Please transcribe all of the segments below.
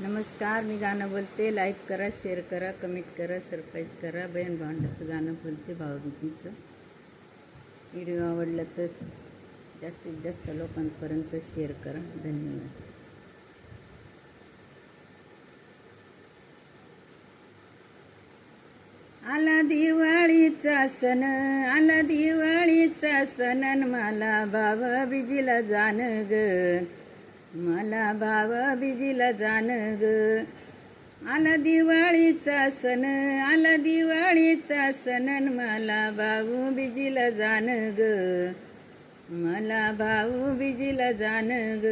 नमस्कार, मी गाणं बोलते. लाईक करा, शेअर करा, कमेंट करा, सरप्राईज करा. बहीण भावंडाचं गाणं बोलते, भाऊबीजीचं. व्हिडिओ आवडला तर जास्तीत जास्त लोकांपर्यंत शेअर करा. धन्यवाद. आला दिवाळीचा सण, आला दिवाळीचा सण, मला भाऊबीजीला जाण ग, मला भाऊबीजीला जाण ग. आला दिवाळीचा सण, आला दिवाळीचा सण, मला भाऊबीजीला जाण ग, मला भाऊबीजीला जाण ग.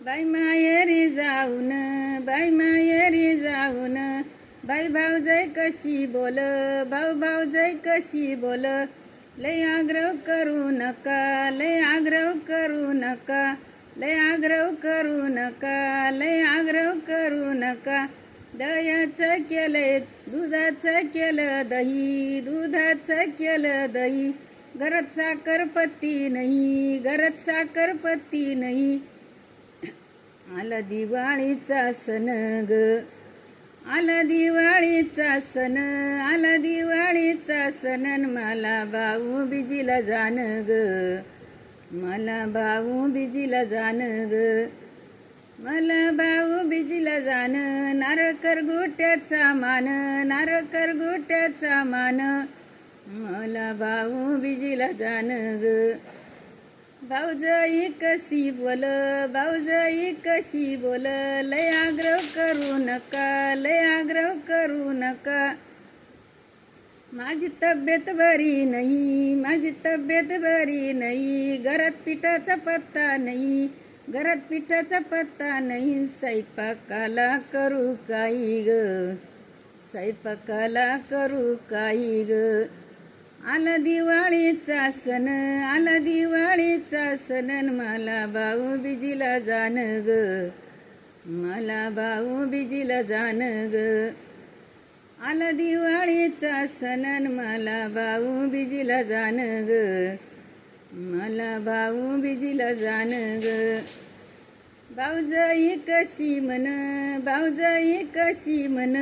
बाई माहेरी जाऊन, बाई माहेरी जाऊन, बाई भाऊजाई कशी बोल, भाऊ भाऊजाई कशी बोल. लय आग्रह करू नका, लय आग्रह करू नका, लय आग्रह करू नका, लय आग्रह करू नका. दह्याचं केलंय, दुधाचं केलं दही, दुधाचं केलं दही. घरात साखरपत्ती नाही, घरात साखरपत्ती नाही. आला दिवाळीचा सण ग, आला दिवाळीचा सण, आला दिवाळीचा सण, मला भाऊबीजीला जाण ग, मला भाऊबीजीला जाण ग, मला भाऊबीजीला जाण. नारळ करगोट्याचा मान, नारळ करगोट्याचा मान, मला भाऊबीजीला जाण ग. भाऊजाई कशी बोल, भाऊजाई कशी बोल, लय आग्रह करू नका, लय आग्रह करू नका. माझी तब्येत बरी नाही, माझी तब्येत बरी नाही. घरात पिठाचा पत्ता नाही, घरात पिठाचा पत्ता नाही. स्वयंपाकाला करू काही ग, स्वयंपाकाला करू काही ग. आला दिवाळीचा सण, आला दिवाळीचा सण, मला भाऊबीजीला जाण ग, मला भाऊबीजीला जाण ग. आला दिवाळीचा सण, मला भाऊबीजीला जाण ग, मला भाऊबीजीला जाण ग. भाऊजाई कशी म्हण, भाऊजाई कशी म्हण,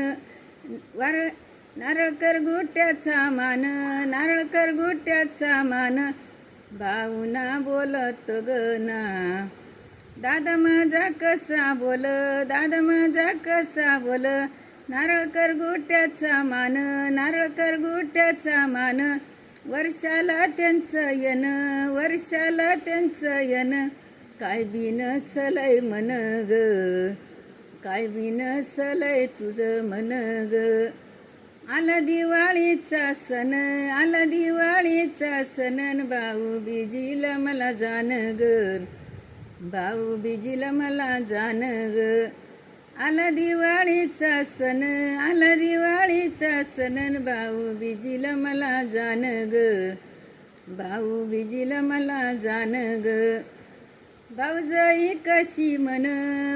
नारळ करगोट्याचा मान, नारळ करगोट्याचा मान. भाऊना बोलत ग ना, दादा माझा कसा बोल, दादा माझा कसा बोल. नारळ करगोट्याचा मान, नारळ करगोट्याचा मान. वर्षाला त्यांचं येन, वर्षाला त्यांचं येन. काय बी नसलय म्हण ग, काय बी नसलय तुझं म्हण ग. आला दिवाळीचा सण, आला दिवाळीचा सण, भाऊबीजीला मला जाण ग, भाऊबीजीला मला जाण ग. आला दिवाळीचा सण, आला दिवाळीचा सण, भाऊबीजीला मला जाण ग, भाऊबीजीला मला जाण ग. भाऊजाई कशी म्हण,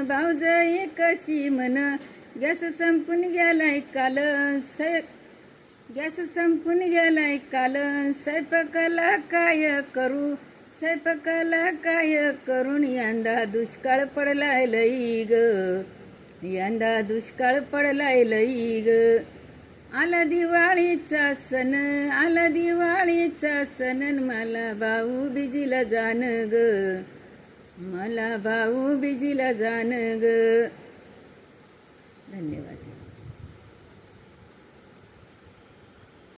भाऊजाई कशी म्हण, गॅस संपून गेलाय काल, गॅस संपून गेलाय काल. स्वयंपाकाला काय करू, स्वयंपाकाला काय करून. यंदा दुष्काळ पडलाय लई ग, यंदा दुष्काळ पडलाय लई ग. आला दिवाळीचा सण, आला दिवाळीचा सण, मला भाऊबीजीला जाण ग, मला भाऊबीजीला जाण ग. धन्यवाद.